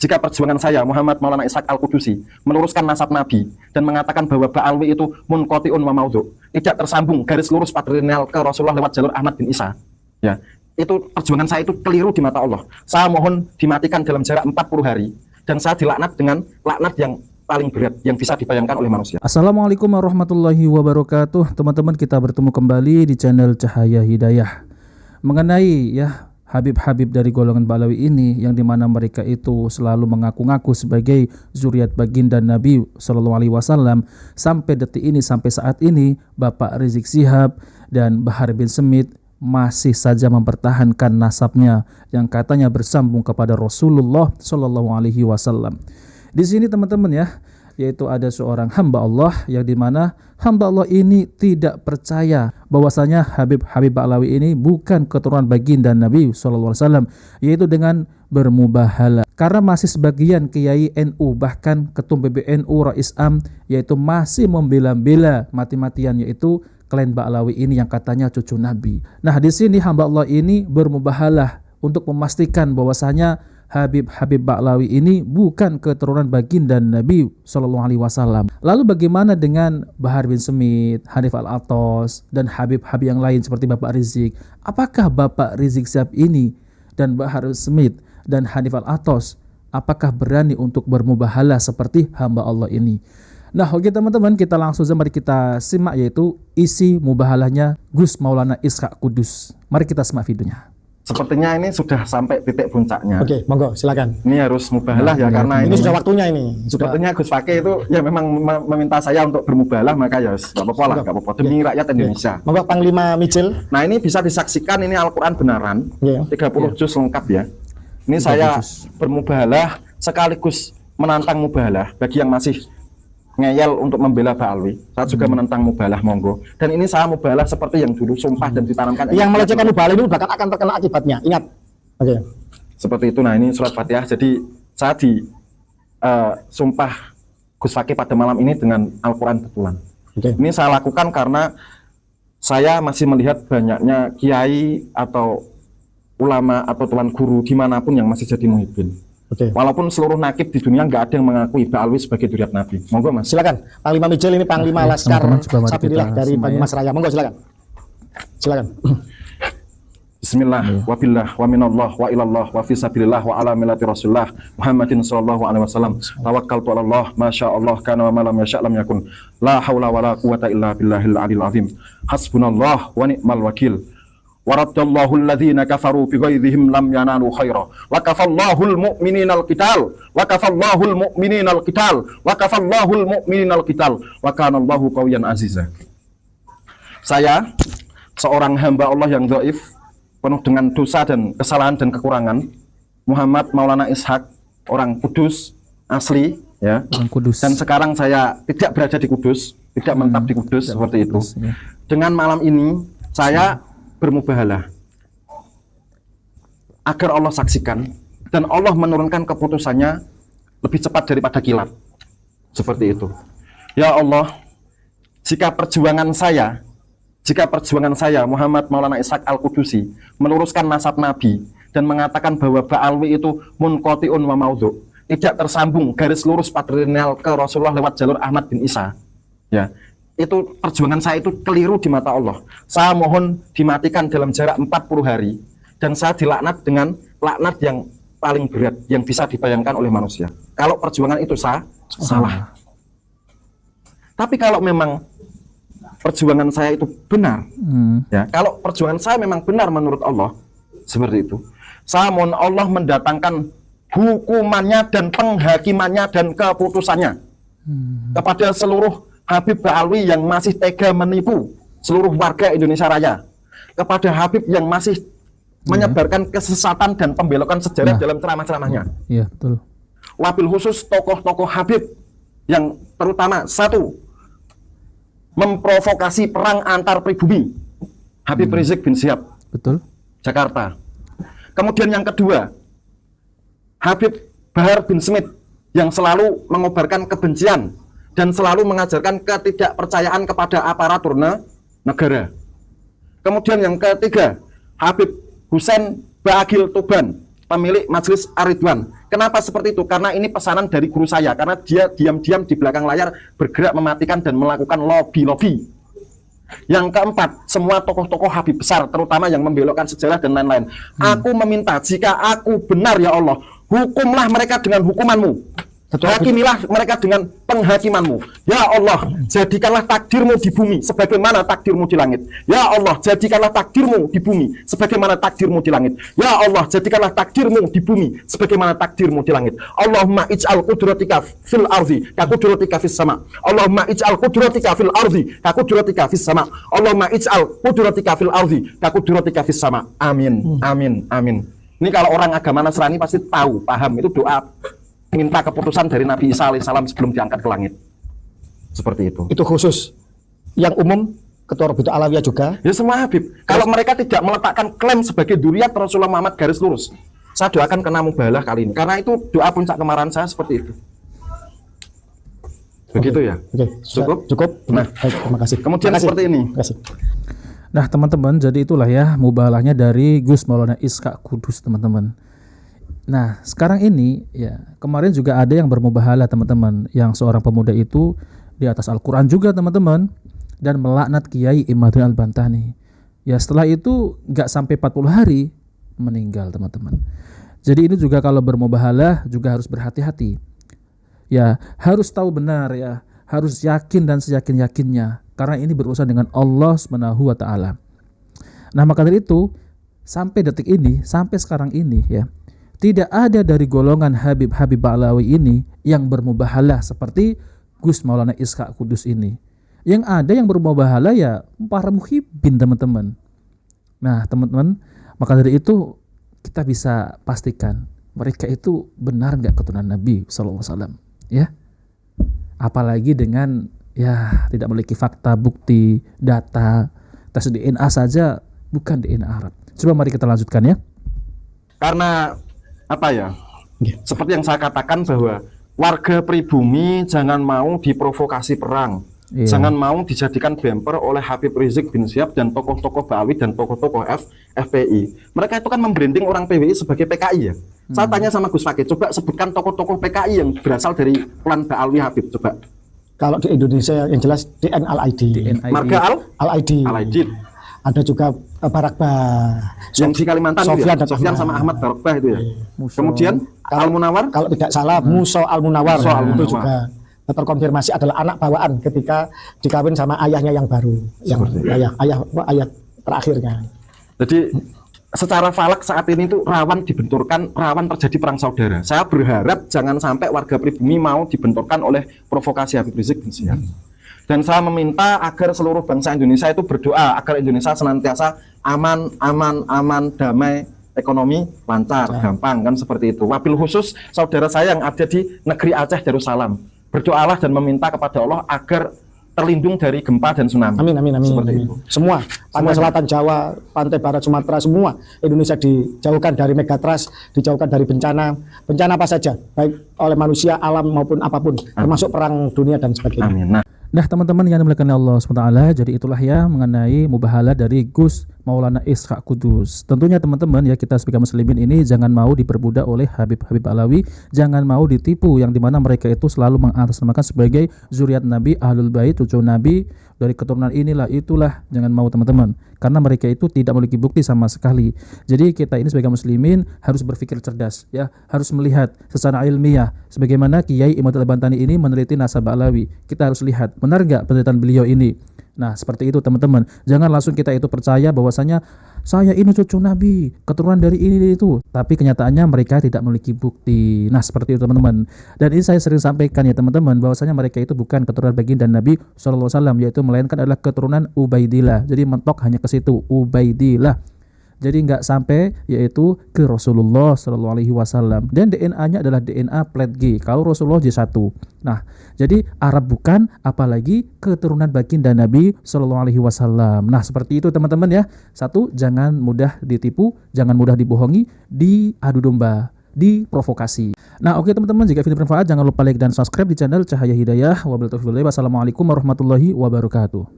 jika perjuangan saya Muhammad Maulana Ishaq Al-Qudusi meluruskan nasab Nabi dan mengatakan bahwa Ba'alwi itu munqati'un wa maudhu, tidak tersambung garis lurus patrilineal ke Rasulullah lewat jalur Ahmad bin Isa, ya, itu perjuangan saya itu keliru di mata Allah. Saya mohon dimatikan dalam jarak 40 hari dan saya dilaknat dengan laknat yang paling berat yang bisa dibayangkan oleh manusia. Assalamualaikum warahmatullahi wabarakatuh. Teman-teman, kita bertemu kembali di channel Cahaya Hidayah mengenai ya Habib-habib dari golongan Ba'alawi ini, yang dimana mereka itu selalu mengaku-ngaku sebagai zuriat baginda Nabi Shallallahu Alaihi Wasallam. Sampai detik ini, sampai saat ini, Bapak Rizik Syihab dan Bahar bin Smith masih saja mempertahankan nasabnya yang katanya bersambung kepada Rasulullah Shallallahu Alaihi Wasallam. Di sini teman-teman ya, yaitu ada seorang hamba Allah yang dimana hamba Allah ini tidak percaya bahwasanya Habib Ba'alawi ini bukan keturunan baginda Nabi SAW, yaitu dengan bermubahalah. Karena masih sebagian kiai NU, bahkan ketum PBNU Rais Am, yaitu masih membela-bela mati-matian yaitu klan Ba'alawi ini yang katanya cucu Nabi. Nah, di sini hamba Allah ini bermubahalah untuk memastikan bahwasanya Habib Ba'alawi ini bukan keturunan baginda Nabi Shallallahu Alaihi Wasallam. Lalu bagaimana dengan Bahar bin Smith, Hanif Al-Attas, dan Habib-habib yang lain seperti Bapak Rizik? Apakah Bapak Rizik Syihab ini dan Bahar bin Smith dan Hanif Al-Attas apakah berani untuk bermubahalah seperti hamba Allah ini? Nah, oke teman-teman, kita langsung saja mari kita simak yaitu isi mubahalahnya Gus Maulana Ishaq Kudus. Mari kita simak videonya. Sepertinya ini sudah sampai titik puncaknya. Oke, monggo silakan. Ini harus mubahalah ya, karena ini sudah waktunya ini. Sepertinya Gus Fakih itu ya memang meminta saya untuk bermubahalah, maka ya nggak apa-apa lah, nggak apa-apa demi rakyat Indonesia. Monggo Panglima Micil. Nah, ini bisa disaksikan, ini Al-Quran benaran, 30 juz lengkap ya. Ini saya bermubahalah sekaligus menantang mubahalah bagi yang masih ngeyel untuk membela Ba'alwi. Saya juga menentang mubahalah, monggo. Dan ini saya mubahalah seperti yang dulu sumpah dan ditanamkan. Yang melecehkan mubahalah itu bahkan akan terkena akibatnya. Ingat. Oke. Seperti itu. Nah, ini surat Fatihah. Jadi saya sumpah Gus Fakih pada malam ini dengan Al-Quran betulan. Ini saya lakukan karena saya masih melihat banyaknya kiai atau ulama atau tuan guru dimanapun yang masih jadi muhibin. Walaupun seluruh nakib di dunia nggak ada yang mengakui Ba'alwi sebagai zuriat Nabi. Monggo Mas. Silakan. Panglima Mijil ini Panglima Laskar Sabilillah dari Banyumas Raya. Monggo silakan. Silakan. Bismillah, wabillah, wa minallah, wa ilallah, wa fi sabilillah, wa ala millati Rasulullah Muhammadin sallallahu alaihi wasallam. Tawakkaltu 'ala Allah, masya Allah kana wa ma lam yasha' lam yakun. La haula wa la quwwata illa billahil 'aliyil 'azim. Hasbunallah wa ni'mal wakil. Waradallahu alladhina kafaru bighaidhihim lam yanalu khaira wa kafallahu almu'minina alqital wa kafallahu almu'minina alqital wa kafallahu almu'minina alqital wa kana Allahu qawiyyan aziza. Saya seorang hamba Allah yang dhaif, penuh dengan dosa dan kesalahan dan kekurangan, Muhammad Maulana Ishaq, orang Kudus asli ya, orang Kudus. Dan sekarang saya tidak berada di Kudus, tidak menetap di Kudus seperti itu. Dengan malam ini saya bermubahalah agar Allah saksikan dan Allah menurunkan keputusannya lebih cepat daripada kilat. Seperti itu. Ya Allah, jika perjuangan saya Muhammad Maulana Ishaq Al-Qudusi meluruskan nasab Nabi dan mengatakan bahwa Ba'alwi itu munqati'un wa maudhu, tidak tersambung garis lurus patrilineal ke Rasulullah lewat jalur Ahmad bin Isa, ya, itu perjuangan saya itu keliru di mata Allah. Saya mohon dimatikan dalam jarak 40 hari dan saya dilaknat dengan laknat yang paling berat yang bisa dibayangkan oleh manusia. Kalau perjuangan itu salah. Tapi kalau memang perjuangan saya itu benar, ya, kalau perjuangan saya memang benar menurut Allah seperti itu, saya mohon Allah mendatangkan hukumannya dan penghakimannya dan keputusannya kepada seluruh Habib Ba'alwi yang masih tega menipu seluruh warga Indonesia Raya, kepada Habib yang masih menyebarkan kesesatan dan pembelokan sejarah dalam ceramah-ceramahnya. Iya, betul. Wabil khusus tokoh-tokoh Habib yang terutama satu, memprovokasi perang antar pribumi, Habib Rizik bin Syihab, betul, Jakarta. Kemudian yang kedua, Habib Bahar bin Smith yang selalu mengobarkan kebencian dan selalu mengajarkan ketidakpercayaan kepada aparatur negara. Kemudian yang ketiga, Habib Husain Ba'agil Tuban pemilik Majelis Ar-Ridwan. Kenapa seperti itu? Karena ini pesanan dari guru saya, karena dia diam-diam di belakang layar bergerak mematikan dan melakukan lobby-lobby. Yang keempat, semua tokoh-tokoh Habib besar, terutama yang membelokkan sejarah dan lain-lain. Aku meminta, jika aku benar ya Allah, hukumlah mereka dengan hukumanmu. Hakimilah mereka dengan penghakimanmu. Ya Allah, jadikanlah takdirmu di bumi sebagaimana takdirmu di langit. Ya Allah, jadikanlah takdirmu di bumi sebagaimana takdirmu di langit. Ya Allah, jadikanlah takdirmu di bumi sebagaimana takdirmu di langit. Allahumma ij'al qudratika fil ardi ka qudratika fis sama. Allahumma ij'al qudratika fil ardi ka qudratika fis sama. Allahumma ij'al qudratika fil ardi ka qudratika fis sama. Amin. Amin. Amin. Ini kalau orang agama Nasrani pasti tahu, paham, itu doa minta keputusan dari Nabi Isa alaihissalam sebelum diangkat ke langit. Seperti itu. Itu khusus. Yang umum Ketua Rabitatul Alawiyah juga. Ya semua Habib. Kalau mereka tidak meletakkan klaim sebagai dzurriyyat Rasulullah Muhammad garis lurus, saya doakan kena mubalah kali ini. Karena itu doa puncak kemarahan saya seperti itu. Begitu ya. Oke. Cukup? Cukup. Nah, baik, terima kasih. Kemudian Terima kasih. seperti ini. Terima kasih. Nah teman-teman, jadi itulah ya mubalahnya dari Gus Maulana Ishaq Kudus teman-teman. Nah sekarang ini ya kemarin juga ada yang bermubahalah teman-teman, yang seorang pemuda itu di atas Al-Quran juga teman-teman, dan melaknat Kiai Imaduddin Al-Bantani. Ya setelah itu gak sampai 40 hari meninggal teman-teman. Jadi ini juga kalau bermubahalah juga harus berhati-hati. Ya harus tahu benar ya, harus yakin dan seyakin-yakinnya, karena ini berurusan dengan Allah Subhanahu wa Ta'ala. Nah maka dari itu sampai detik ini, sampai sekarang ini ya, tidak ada dari golongan Habib-Habib Ba'alawi ini yang bermubahalah seperti Gus Maulana Ishaq Kudus ini. Yang ada yang bermubahalah ya para muhibbin teman-teman. Nah teman-teman, maka dari itu kita bisa pastikan mereka itu benar nggak keturunan Nabi SAW ya. Apalagi dengan ya tidak memiliki fakta, bukti, data, tes DNA saja bukan DNA Arab. Coba mari kita lanjutkan ya. Karena apa ya? Seperti yang saya katakan bahwa warga pribumi jangan mau diprovokasi perang. Iya. Jangan mau dijadikan bumper oleh Habib Rizik bin Syihab dan tokoh-tokoh Ba'alawi dan tokoh-tokoh FPI. Mereka itu kan membranding orang PWI sebagai PKI ya. Saya tanya sama Gus Fakih, coba sebutkan tokoh-tokoh PKI yang berasal dari klan Ba'alawi Habib, coba. Kalau di Indonesia yang jelas DN Al-ID. Marga Al-ID. Al-Aidid. Ada juga Barakba. Yang di Kalimantan Sofyan itu ya? dan Sofyan Ahmad. sama Ahmad Barakbah itu ya. Musa. Kemudian Al-Munawar. Kalau tidak salah Musa Al-Munawar. Musa Al-Munawar. Itu juga terkonfirmasi adalah anak bawaan ketika dikawin sama ayahnya yang baru, yang ayah terakhirnya. Jadi secara falak saat ini itu rawan dibenturkan, rawan terjadi perang saudara. Saya berharap jangan sampai warga pribumi mau dibenturkan oleh provokasi Habib Rizik bin Syihab. Dan saya meminta agar seluruh bangsa Indonesia itu berdoa agar Indonesia senantiasa aman, damai, ekonomi lancar, gampang kan seperti itu. Wabil khusus saudara saya yang ada di negeri Aceh Darussalam, berdoalah dan meminta kepada Allah agar terlindung dari gempa dan tsunami. Amin. Seperti itu. Semua pantai selatan Jawa, pantai barat Sumatera, semua Indonesia dijauhkan dari megatrust, dijauhkan dari bencana apa saja, baik oleh manusia, alam maupun apapun, termasuk perang dunia dan sebagainya. Amin. Nah teman-teman yang dimuliakan Allah SWT, jadi itulah ya mengenai mubahalah dari Gus Maulana Ishaq Kudus. Tentunya teman-teman ya, kita sebagai muslimin ini jangan mau diperbudak oleh Habib-Habib Ba'alawi, jangan mau ditipu yang dimana mereka itu selalu mengatasnamakan sebagai zuriat Nabi, Ahlul Bait, cucu Nabi, dari keturunan inilah itulah, jangan mau teman-teman, karena mereka itu tidak memiliki bukti sama sekali. Jadi kita ini sebagai muslimin harus berpikir cerdas ya, harus melihat secara ilmiah sebagaimana Kiai Imaduddin Al-Bantani ini meneliti nasab Ba'alawi. Kita harus lihat benar nggak penelitian beliau ini. Nah seperti itu teman-teman, jangan langsung kita itu percaya bahwasanya saya ini cucu Nabi, keturunan dari ini itu, tapi kenyataannya mereka tidak memiliki bukti. Nah seperti itu teman-teman, dan ini saya sering sampaikan ya teman-teman, bahwasanya mereka itu bukan keturunan baginda Nabi SAW, yaitu melainkan adalah keturunan Ubaidillah. Jadi mentok hanya ke situ, Ubaidillah. Jadi nggak sampai yaitu ke Rasulullah SAW, dan DNA-nya adalah DNA plat G. Kalau Rasulullah J1. Nah, jadi Arab bukan, apalagi keturunan baginda Nabi SAW. Nah, seperti itu teman-teman ya. Satu, jangan mudah ditipu, jangan mudah dibohongi, diadu domba, diprovokasi. Nah, oke teman-teman, jika video bermanfaat jangan lupa like dan subscribe di channel Cahaya Hidayah. Wassalamualaikum warahmatullahi wabarakatuh.